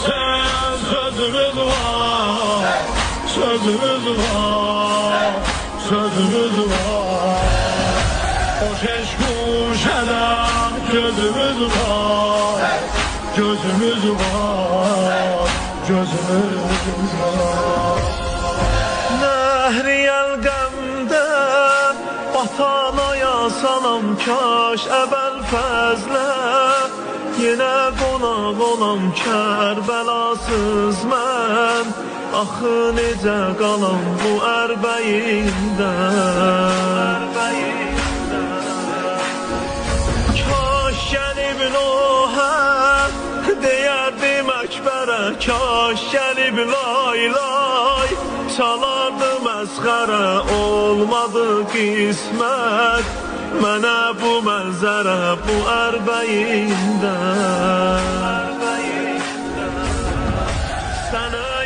sen sözümüz var, sözümüz var, sözümüz var. O şeş kuşadan gözümüz var, gözümüz var, gözümüz var. Nəhriyəl qəmdə Vatanaya salam kaş əbəl fəzlə Yenə qonaq olam Kərbəlasız mən Axı necə qalam bu ərbəyində Kaş gəlib Nuhə deyərdim Əkbərə Kaş gəlib lay lay çalardı məzxərə olmadı qismət mənə bu mənzərə bu ərbəyində sənə